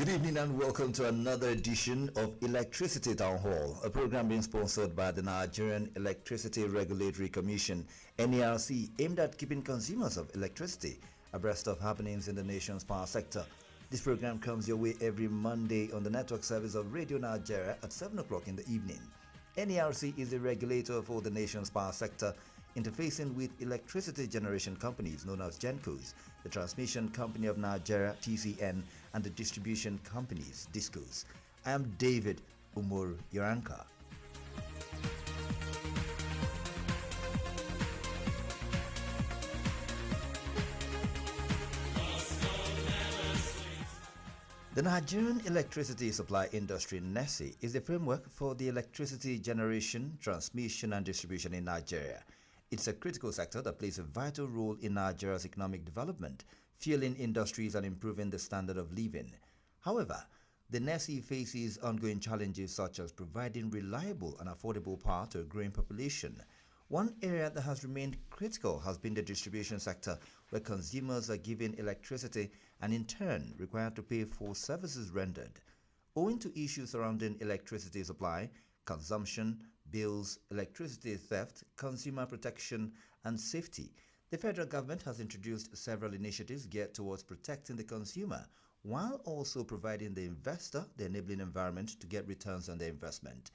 Good evening and welcome to another edition of Electricity Town Hall, a program being sponsored by the Nigerian Electricity Regulatory Commission, NERC, aimed at keeping consumers of electricity abreast of happenings in the nation's power sector. This program comes your way every Monday on the network service of Radio Nigeria at 7 o'clock in the evening. NERC is the regulator for the nation's power sector, interfacing with electricity generation companies known as GENCOs, the Transmission Company of Nigeria (TCN), and the distribution companies (DISCOs). I am David Umur Yoranka. The Nigerian electricity supply industry (NERC) is the framework for the electricity generation, transmission, and distribution in Nigeria. It's a critical sector that plays a vital role in Nigeria's economic development, fueling industries and improving the standard of living. However, the NERC faces ongoing challenges such as providing reliable and affordable power to a growing population. One area that has remained critical has been the distribution sector, where consumers are given electricity and in turn required to pay for services rendered. Owing to issues surrounding electricity supply, consumption, bills, electricity theft, consumer protection, and safety, the federal government has introduced several initiatives geared towards protecting the consumer while also providing the investor the enabling environment to get returns on their investment.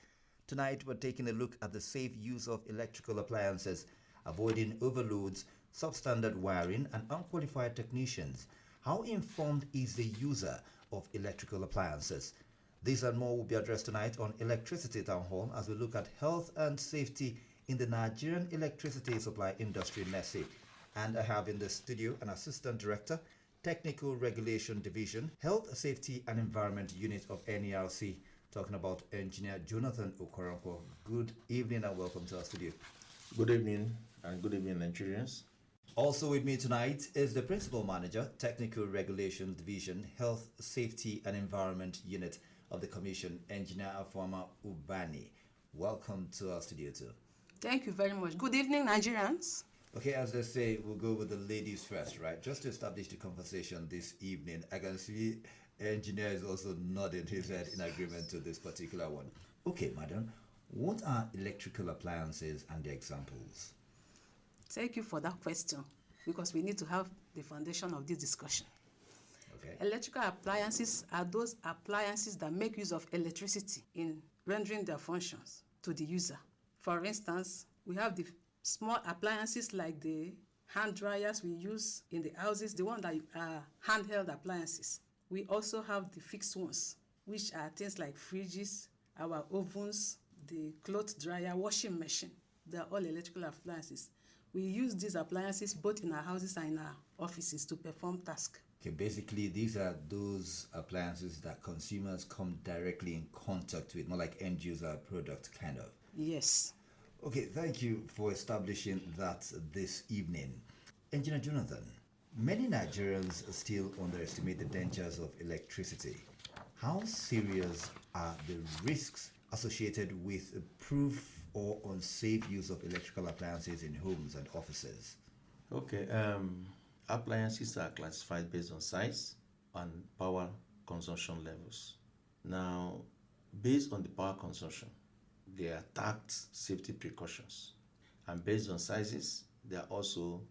Tonight, we're taking a look at the safe use of electrical appliances, avoiding overloads, substandard wiring, and unqualified technicians. How informed is the user of electrical appliances? These and more will be addressed tonight on Electricity Town Hall as we look at health and safety in the Nigerian electricity supply industry (NERC). And I have in the studio an Assistant Director, Technical Regulation Division, Health, Safety and Environment Unit of NERC, talking about Engineer Jonathan Okoronko. Good evening and welcome to our studio. Good evening and good evening, Nigerians. Also with me tonight is the Principal Manager, Technical Regulations Division, Health, Safety and Environment Unit of the Commission, Engineer Afoma Ubani. Welcome to our studio too. Thank you very much. Good evening, Nigerians. Okay, as they say, we'll go with the ladies first, right? Just to establish the conversation this evening, I can see Engineer is also nodding his head in agreement to this particular one. Okay, madam, what are electrical appliances and their examples? Thank you for that question, because we need to have the foundation of this discussion. Okay. Electrical appliances are those appliances that make use of electricity in rendering their functions to the user. For instance, we have the small appliances like the hand dryers we use in the houses, the one that are handheld appliances. We also have the fixed ones, which are things like fridges, our ovens, the cloth dryer, washing machine. They are all electrical appliances. We use these appliances both in our houses and in our offices to perform tasks. Okay, basically these are those appliances that consumers come directly in contact with, more like end user product kind of. Yes. Okay, thank you for establishing that this evening. Engineer Jonathan, many Nigerians still underestimate the dangers of electricity. How serious are the risks associated with proof or unsafe use of electrical appliances in homes and offices? Okay, appliances are classified based on size and power consumption levels. Now, based on the power consumption, there are tagged safety precautions. And based on sizes, there are also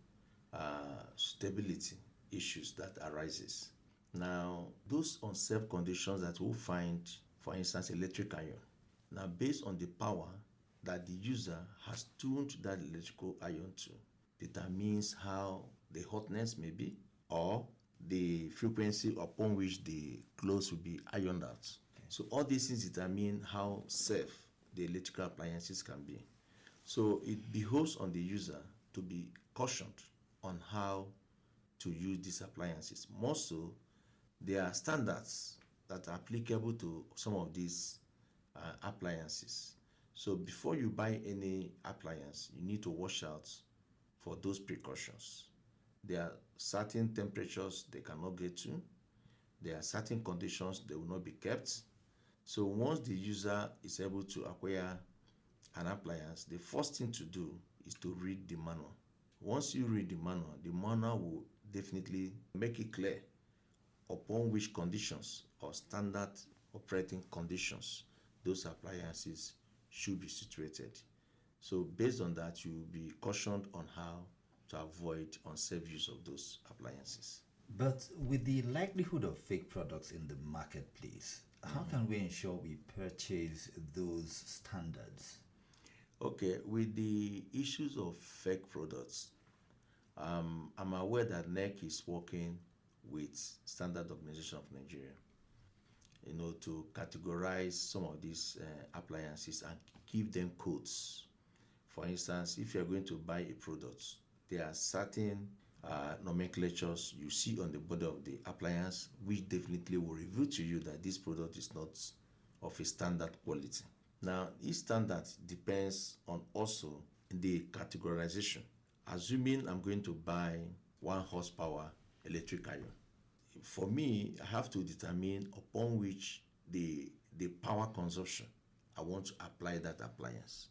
stability issues that arises. Now, those unsafe conditions that we'll find, for instance, electric iron. Now, based on the power that the user has tuned that electrical iron to, determines how the hotness may be or the frequency upon which the clothes will be ironed out. Okay. So all these things determine how safe the electrical appliances can be. So it behoves on the user to be cautioned on how to use these appliances. More so, there are standards that are applicable to some of these appliances. So before you buy any appliance, you need to watch out for those precautions. There are certain temperatures they cannot get to. There are certain conditions they will not be kept. So once the user is able to acquire an appliance, the first thing to do is to read the manual. Once you read the manual will definitely make it clear upon which conditions or standard operating conditions those appliances should be situated. So based on that, you will be cautioned on how to avoid unsafe use of those appliances. But with the likelihood of fake products in the marketplace, how can we ensure we purchase those standards? Okay, with the issues of fake products, I'm aware that NERC is working with Standard Organization of Nigeria, to categorize some of these appliances and give them codes. For instance, if you're going to buy a product, there are certain nomenclatures you see on the body of the appliance, which definitely will reveal to you that this product is not of a standard quality. Now, each standard depends on also the categorization. Assuming I'm going to buy 1 horsepower electric iron, for me, I have to determine upon which the power consumption I want to apply that appliance.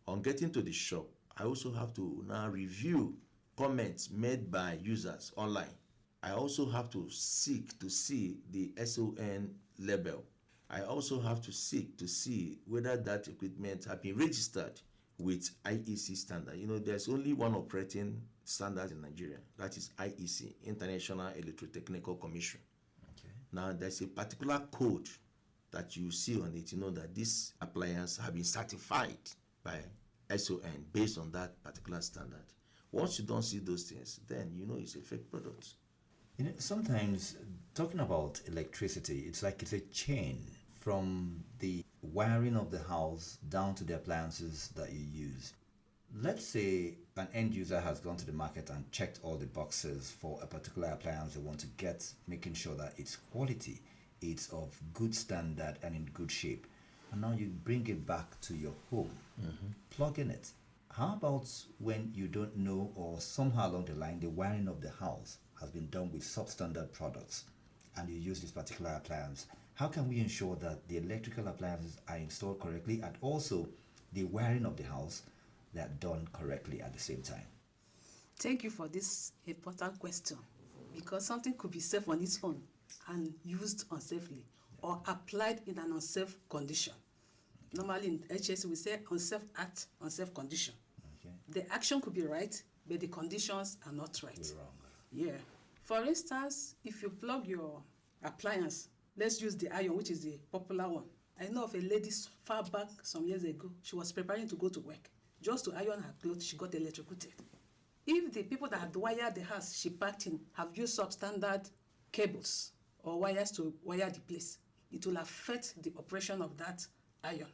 On getting to the shop, I also have to now review comments made by users online. I also have to seek to see the SON label. I also have to seek to see whether that equipment has been registered with IEC standard. There's only one operating standard in Nigeria, that is IEC, International Electrotechnical Commission. Okay. Now, there's a particular code that you see on it, that this appliance has been certified by SON based on that particular standard. Once you don't see those things, then it's a fake product. Sometimes talking about electricity, it's like it's a chain from the wiring of the house down to the appliances that you use. Let's say an end user has gone to the market and checked all the boxes for a particular appliance they want to get, making sure that it's quality, it's of good standard and in good shape. And now you bring it back to your home, plug in it. How about when you don't know, or somehow along the line the wiring of the house has been done with substandard products and you use this particular appliance? How can we ensure that the electrical appliances are installed correctly and also the wiring of the house that are done correctly at the same time? Thank you for this important question, because something could be safe on its own and used unsafely or applied in an unsafe condition. Normally in HSC we say unsafe act, unsafe condition. Okay. The action could be right, but the conditions are not right. We're wrong. Yeah. For instance, if you plug your appliance, let's use the iron, which is the popular one. I know of a lady far back some years ago. She was preparing to go to work. Just to iron her clothes, she got electrocuted. If the people that had wired the house she packed in have used substandard cables or wires to wire the place, it will affect the operation of that iron.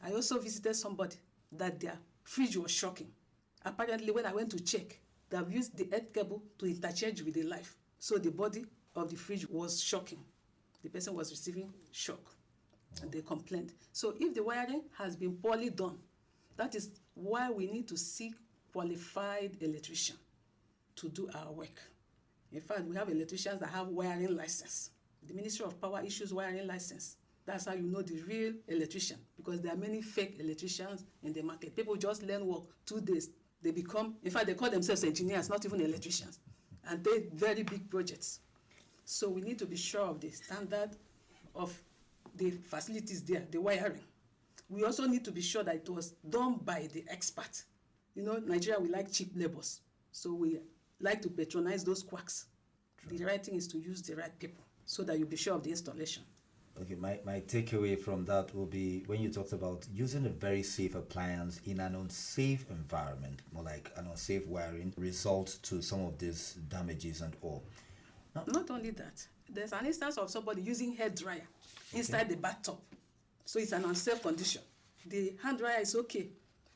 I also visited somebody that their fridge was shocking. Apparently, when I went to check, they have used the earth cable to interchange with the life. So the body of the fridge was shocking. The person was receiving shock. And they complained. So if the wiring has been poorly done, that is why we need to seek qualified electrician to do our work. In fact, we have electricians that have wiring license. The Ministry of Power issues wiring license. That's how you know the real electrician, because there are many fake electricians in the market. People just learn work 2 days. They become, in fact, they call themselves engineers, not even electricians, and they very big projects. So we need to be sure of the standard of the facilities there, the wiring. We also need to be sure that it was done by the expert. Nigeria, we like cheap labors, so we like to patronize those quacks. True. The right thing is to use the right people so that you'll be sure of the installation. Okay, my takeaway from that will be when you talked about using a very safe appliance in an unsafe environment, more like an unsafe wiring, result to some of these damages and all. Now, not only that, there's an instance of somebody using hair dryer inside the bathtub. So it's an unsafe condition. The hand dryer is okay,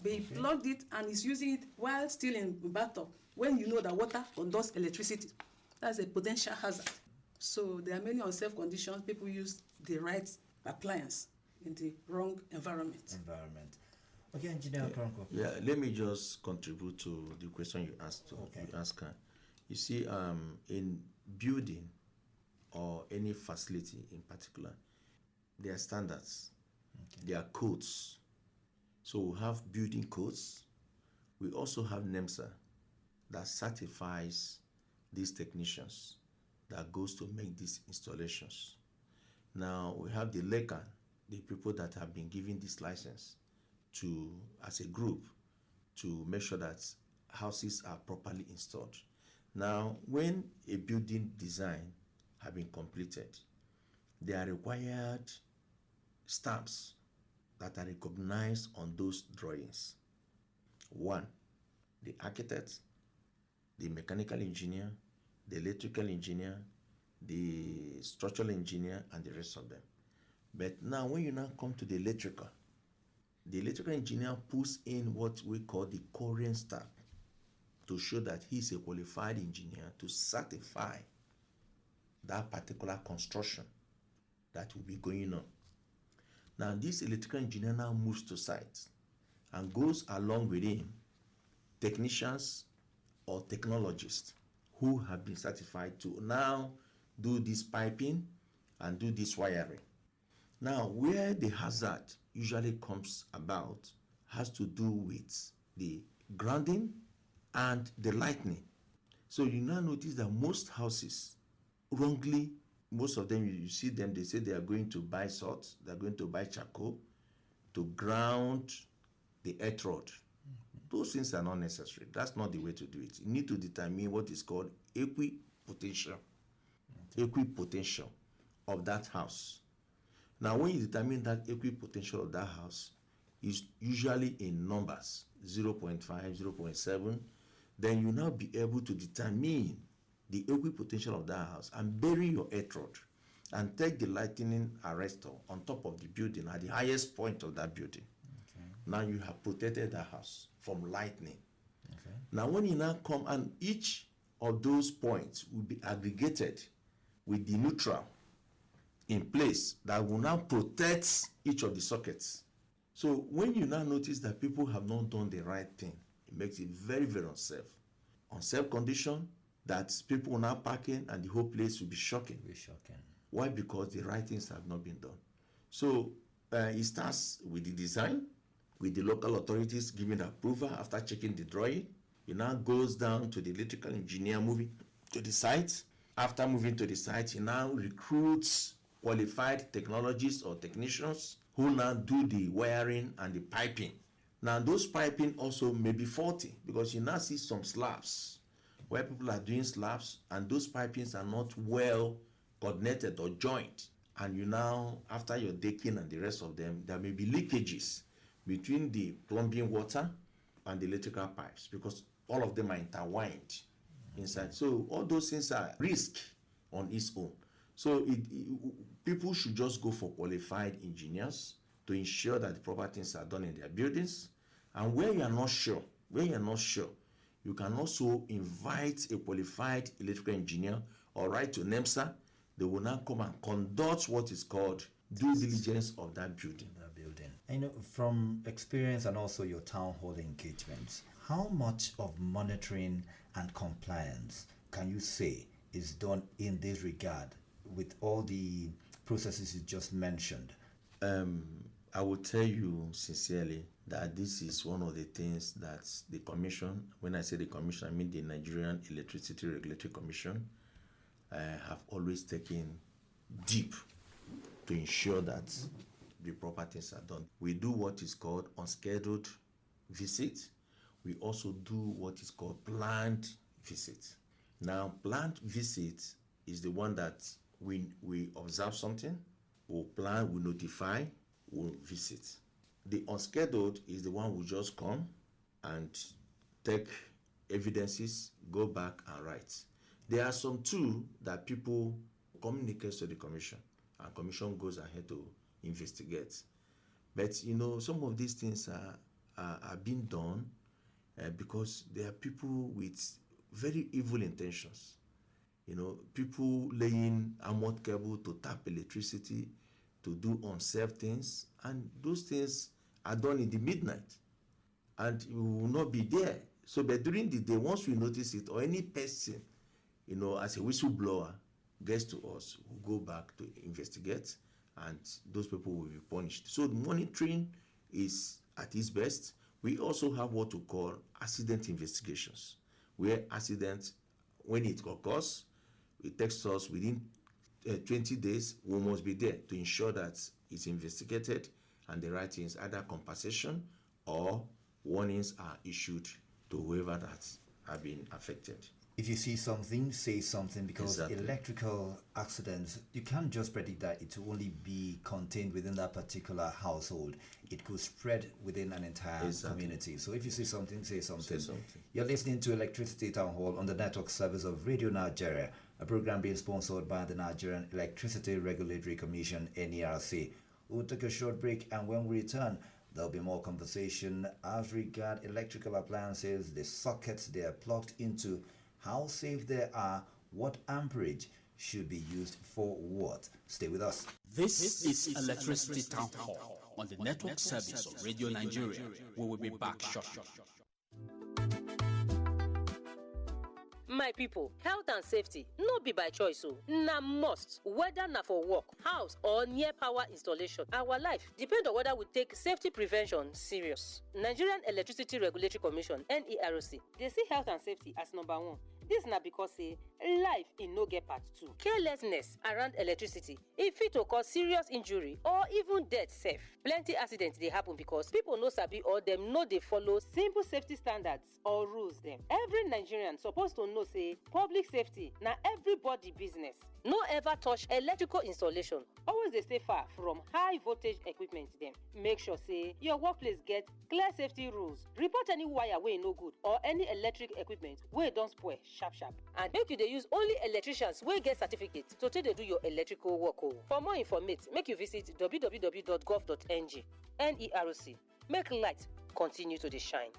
but he plugged it and is using it while still in the bathtub. When you know that water conducts electricity, that's a potential hazard. So there are many unsafe conditions. People use the right appliance in the wrong environment. Okay, Engineer Okoronkwo. Yeah, let me just contribute to the question you asked. Okay. You asked her. You see, in building or any facility in particular, there are standards, there are codes. So we have building codes. We also have NEMSA that certifies these technicians that goes to make these installations. Now we have the LECAN, the people that have been given this license to, as a group, to make sure that houses are properly installed. Now, when a building design has been completed, there are required stamps that are recognized on those drawings. One, the architect, the mechanical engineer, the electrical engineer, the structural engineer, and the rest of them. But now when you now come to the electrical engineer puts in what we call the current stamp to show that he is a qualified engineer to certify that particular construction that will be going on. Now this electrical engineer now moves to site and goes along with him technicians or technologists who have been certified to now do this piping and do this wiring. Now, where the hazard usually comes about has to do with the grounding and the lightning. So you now notice that most houses, wrongly, most of them, you see them, they say they are going to buy salt, they're going to buy charcoal to ground the earth rod. Those things are not necessary. That's not the way to do it. You need to determine what is called equipotential of that house. Now, when you determine that equipotential of that house is usually in numbers, 0.5, 0.7, then you now be able to determine the equipotential of that house and bury your earth rod and take the lightning arrestor on top of the building at the highest point of that building. Okay. Now you have protected that house from lightning. Okay. Now when you now come, and each of those points will be aggregated with the neutral in place that will now protect each of the sockets. So when you now notice that people have not done the right thing, it makes it very, very unsafe. Unsafe condition that people will now park in and the whole place will be shocking. Why? Because the right things have not been done. So it starts with the design, with the local authorities giving the approval after checking the drawing. It now goes down to the electrical engineer moving to the site. After moving to the site, he now recruits qualified technologists or technicians who now do the wiring and the piping. Now those piping also may be faulty because you now see some slabs where people are doing slabs and those pipings are not well coordinated or joined. And you now, after your decking and the rest of them, there may be leakages between the plumbing water and the electrical pipes because all of them are intertwined inside. So all those things are risk on its own. So people should just go for qualified engineers to ensure that the proper things are done in their buildings. And where you are not sure, you can also invite a qualified electrical engineer or write to NEMSA. They will now come and conduct what is called due diligence of that building. And from experience and also your town hall engagements, how much of monitoring and compliance can you say is done in this regard with all the processes you just mentioned? I will tell you sincerely that this is one of the things that the Commission, when I say the Commission, I mean the Nigerian Electricity Regulatory Commission, have always taken deep to ensure that the proper things are done. We do what is called unscheduled visit. We also do what is called planned visit. Now, planned visit is the one that we observe something, we'll plan, we'll notify, we'll visit. The unscheduled is the one we just come and take evidences, go back and write. There are some too that people communicate to the Commission, and Commission goes ahead to investigate. But some of these things are being done because there are people with very evil intentions. People laying armored cable to tap electricity, to do unsafe things, and those things are done in the midnight, and we will not be there. So, but during the day, once we notice it, or any person, as a whistleblower gets to us, we'll go back to investigate, and those people will be punished. So, the monitoring is at its best. We also have what we call accident investigations, where accident, when it occurs, it takes us within 20 days, we must be there to ensure that it's investigated and the right things, either compensation or warnings are issued to whoever that have been affected. If you see something, say something, because Exactly. electrical accidents, you can't just predict that it will only be contained within that particular household. It could spread within an entire Exactly. community. So if you see something, say something. Say something. You're listening to Electricity Town Hall on the network service of Radio Nigeria, a program being sponsored by the Nigerian Electricity Regulatory Commission, NERC. We'll take a short break, and when we return, there'll be more conversation as regard electrical appliances, the sockets they are plugged into, how safe they are, what amperage should be used for what. Stay with us. This is Electricity Town Hall on the network service of Radio Nigeria. We will be back shortly. My people, health and safety no be by choice o, na must. Whether na for work, house or near power installation, our life depend on whether we take safety prevention serious. Nigerian Electricity Regulatory Commission (NERC) dey see health and safety as number one. Dis na because say life e no get part two. Carelessness around electricity e fit to cause serious injury or even death sef. Plenty accidents dey happen because people no sabi or dem no dey follow simple safety standards or rules dem. Every Nigerian suppose to know say public safety na everybody business. No ever touch electrical installation. Always dey stay far from high voltage equipment dem. Make sure say your workplace get clear safety rules. Report any wire wey no good or any electric equipment wey don spoil sharp sharp. And make you dey use only electricians wey get certificate to take dey do your electrical work o. For more information, make you visit www.gov.ng. NERC. Make light continue to dey shine.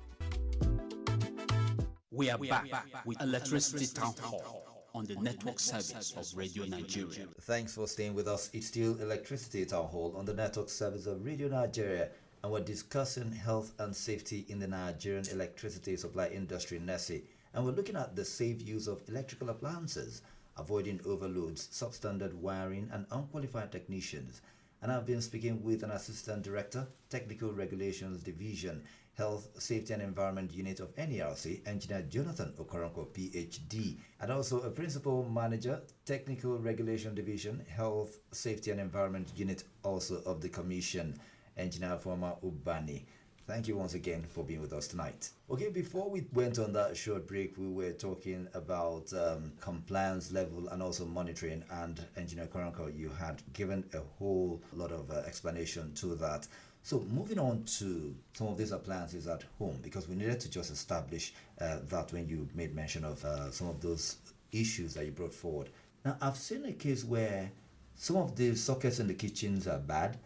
We are back with Electricity Town Hall on the network service of Radio Nigeria. Thanks for staying with us. It's still Electricity Town Hall on the network service of Radio Nigeria, and we're discussing health and safety in the Nigerian electricity supply industry, NERC. And we're looking at the safe use of electrical appliances, avoiding overloads, substandard wiring, and unqualified technicians. And I've been speaking with an Assistant Director, Technical Regulations Division, Health, Safety and Environment Unit of NERC, Engineer Jonathan Okoronko, PhD, and also a Principal Manager, Technical Regulation Division, Health, Safety and Environment Unit, also of the Commission, Engineer Former Ubani. Thank you once again for being with us tonight. Okay, before we went on that short break, we were talking about compliance level and also monitoring, and Engineer Koranko, you had given a whole lot of explanation to that. So moving on to some of these appliances at home, because we needed to just establish that when you made mention of some of those issues that you brought forward. Now, I've seen a case where some of the sockets in the kitchens are bad,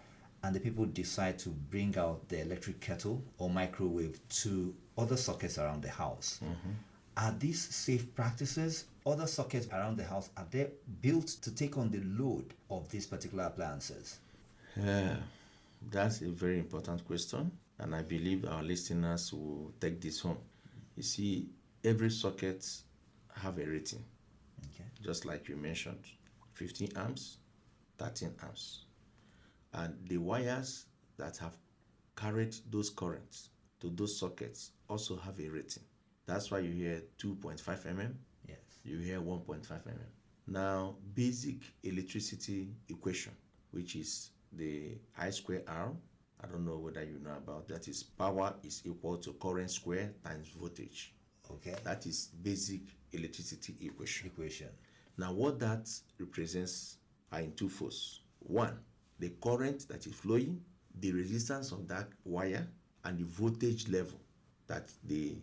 and the people decide to bring out the electric kettle or microwave to other sockets around the house. Are these safe practices? Other sockets around the house, are they built to take on the load of these particular appliances? That's a very important question, and I believe our listeners will take this home. You see, every socket have a rating, just like you mentioned, 15 amps, 13 amps. And the wires that have carried those currents to those sockets also have a rating. That's why you hear 2.5 mm, Yes. you hear 1.5 mm. Now, basic electricity equation, which is the I square R, I don't know whether you know about that, is power is equal to current square times voltage. Okay. That is basic electricity equation. Now, Now, what that represents are in two folds. One, the current that is flowing, the resistance of that wire, and the voltage level that the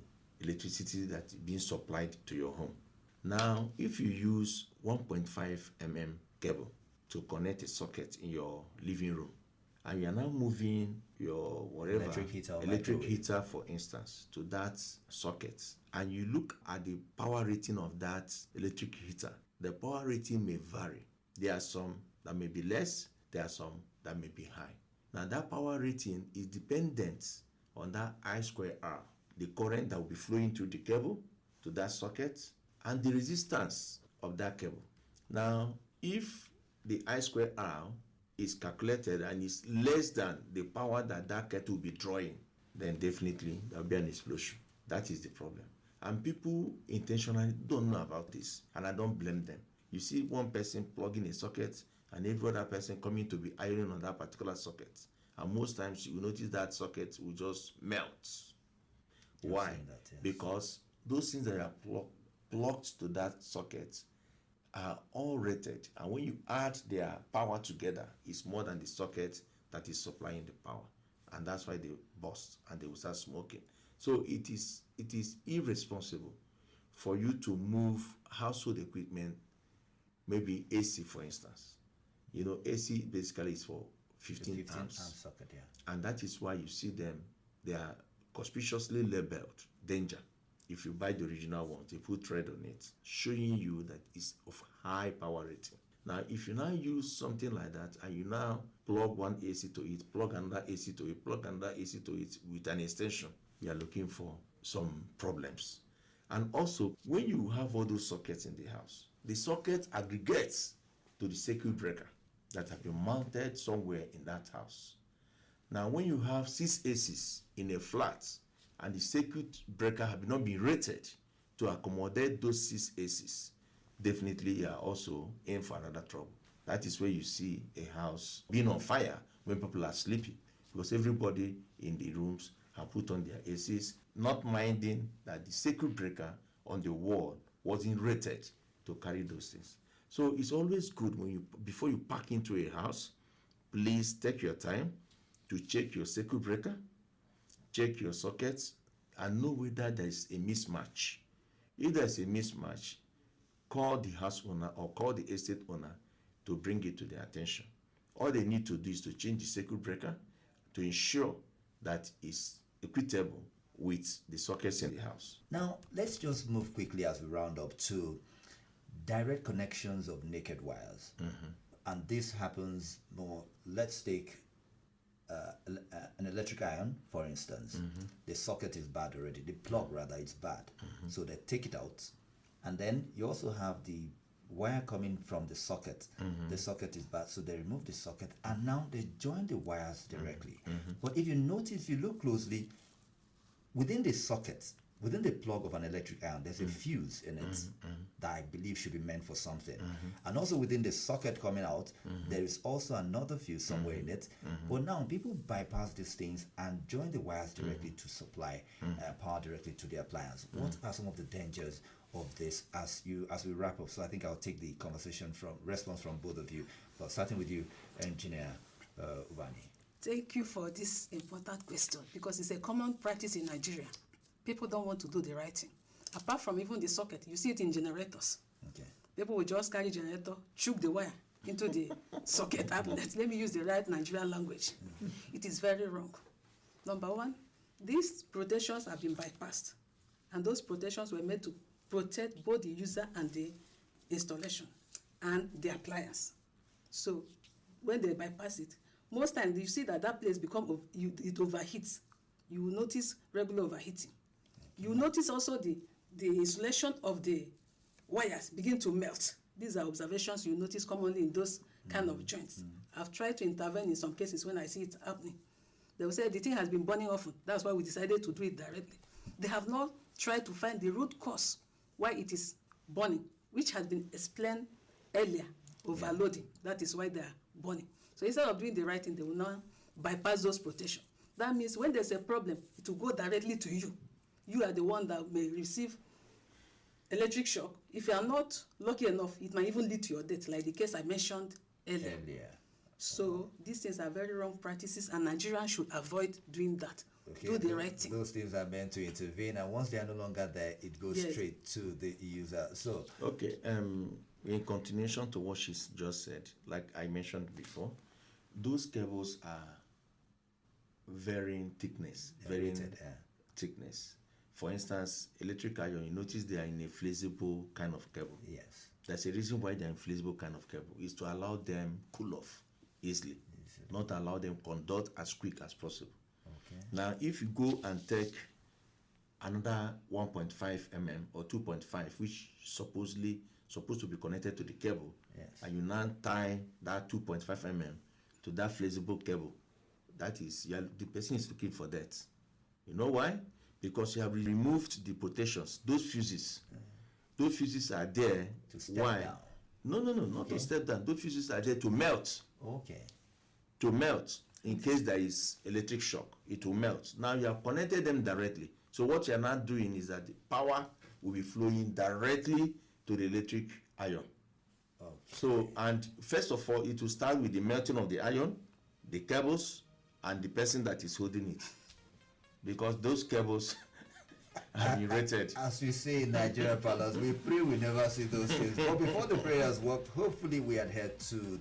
electricity that is being supplied to your home. Now, if you use 1.5 mm cable to connect a socket in your living room, and you are now moving your whatever Electric heater, for instance, to that socket, and you look at the power rating of that electric heater, the power rating may vary. There are some that may be less, there are some that may be high. Now, that power rating is dependent on that I square R, the current that will be flowing through the cable to that socket, and the resistance of that cable. Now, if the I square R is calculated and is less than the power that that kettle will be drawing, then definitely there will be an explosion. That is the problem. And people intentionally don't know about this, and I don't blame them. You see one person plugging a socket and every other person coming to be ironing on that particular socket. And most times you will notice that socket will just melt. Why? That, yes. Because those things that are plugged to that socket are all rated. And when you add their power together, it's more than the socket that is supplying the power. And that's why they burst and they will start smoking. So it is irresponsible for you to move household equipment, maybe AC for instance. You know, AC basically is for 15 amps. Socket, yeah. And that is why you see them, they are conspicuously labeled danger. If you buy the original ones, they put red on it, showing you that it's of high power rating. Now, if you now use something like that and you now plug one AC to it, plug another AC to it, plug another AC to it with an extension, you are looking for some problems. And also, when you have all those sockets in the house, the socket aggregates to the circuit breaker that have been mounted somewhere in that house. Now, when you have 6 ACs in a flat and the circuit breaker have not been rated to accommodate those 6 ACs, definitely you are also in for another trouble. That is where you see a house being on fire when people are sleeping, because everybody in the rooms have put on their ACs, not minding that the circuit breaker on the wall wasn't rated to carry those things. So it's always good when before you pack into a house, please take your time to check your circuit breaker, check your sockets, and know whether there is a mismatch. If there's a mismatch, call the house owner or call the estate owner to bring it to their attention. All they need to do is to change the circuit breaker to ensure that it's equitable with the sockets in the house. Now, let's just move quickly as we round up to direct connections of naked wires. And this happens more, let's take an electric iron, for instance. The socket is bad already, the plug rather is bad. So they take it out. And then you also have the wire coming from the socket. The socket is bad, so they remove the socket and now they join the wires directly. But if you notice, if you look closely, within the socket, within the plug of an electric iron, there's a fuse in it that I believe should be meant for something. And also within the socket coming out, there is also another fuse somewhere in it. But now people bypass these things and join the wires directly to supply power directly to the appliance. What are some of the dangers of this as we wrap up? So I think I'll take the response from both of you. But starting with you, Engineer Ubani. Thank you for this important question, because it's a common practice in Nigeria. People don't want to do the right thing. Apart from even the socket, you see it in generators. Okay. People will just carry generator, choke the wire into the socket outlet. Let me use the right Nigerian language. It is very wrong. Number one, these protections have been bypassed. And those protections were made to protect both the user and the installation and the appliance. So when they bypass it, most times you see that place it overheats. You will notice regular overheating. You will notice also the insulation of the wires begin to melt. These are observations you notice commonly in those kind of joints. I've tried to intervene in some cases when I see it happening. They will say the thing has been burning often. That's why we decided to do it directly. They have not tried to find the root cause why it is burning, which has been explained earlier, overloading. That is why they are burning. So instead of doing the right thing, they will now bypass those protections. That means when there's a problem, it will go directly to you. You are the one that may receive electric shock. If you are not lucky enough, it might even lead to your death, like the case I mentioned earlier. So these things are very wrong practices, and Nigerians should avoid doing that. Okay, do the right thing. Those things are meant to intervene, and once they are no longer there, it goes straight to the user. So okay, in continuation to what she's just said, like I mentioned before, those cables are varying thickness, thickness. For instance, electric iron, you notice they are in a flexible kind of cable. Yes. There's a reason why they're in flexible kind of cable, is to allow them cool off easily, not allow them conduct as quick as possible. Okay. Now, if you go and take another 1.5 mm or 2.5, which supposed to be connected to the cable, and you now tie that 2.5 mm to that flexible cable, that is, the person is looking for that. You know why? Because you have removed the protections, those fuses. Those fuses are there. To step down. No, not to step down. Those fuses are there to melt. Okay. To melt in case there is electric shock. It will melt. Now you have connected them directly. So what you are not doing is that the power will be flowing directly to the electric iron. Okay. So, and first of all, it will start with the melting of the iron, the cables, and the person that is holding it. Because those cables have been rated. As we say in Nigerian parlance, we pray we never see those things. But before the prayers work, hopefully we adhere to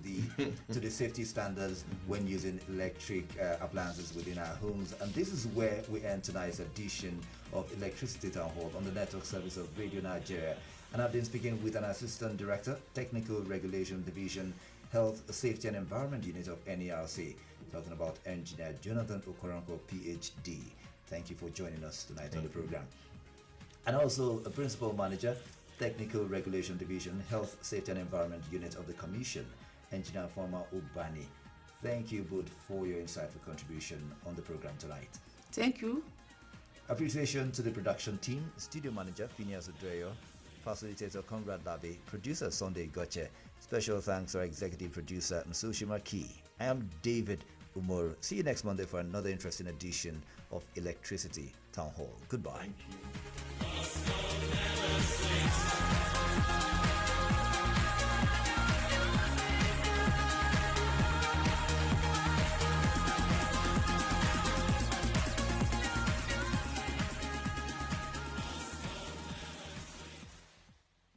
the safety standards when using electric appliances within our homes. And this is where we end tonight's edition of Electricity Town Hall on the network service of Radio Nigeria. And I've been speaking with an Assistant Director, Technical Regulation Division, Health, Safety and Environment Unit of NERC, talking about Engineer Jonathan Okoronko, PhD. Thank you for joining us tonight on the program. And also a Principal Manager, Technical Regulation Division, Health, Safety and Environment Unit of the Commission, Engineer Former Ubani. Thank you both for your insightful contribution on the program tonight. Thank you. Appreciation to the production team, Studio Manager Phineas Odreyo, Facilitator Conrad Labe, Producer Sunday Goche. Special thanks to our Executive Producer Nsushima Key. I am David Umor. See you next Monday for another interesting edition of Electricity Town Hall. Goodbye. Thank you.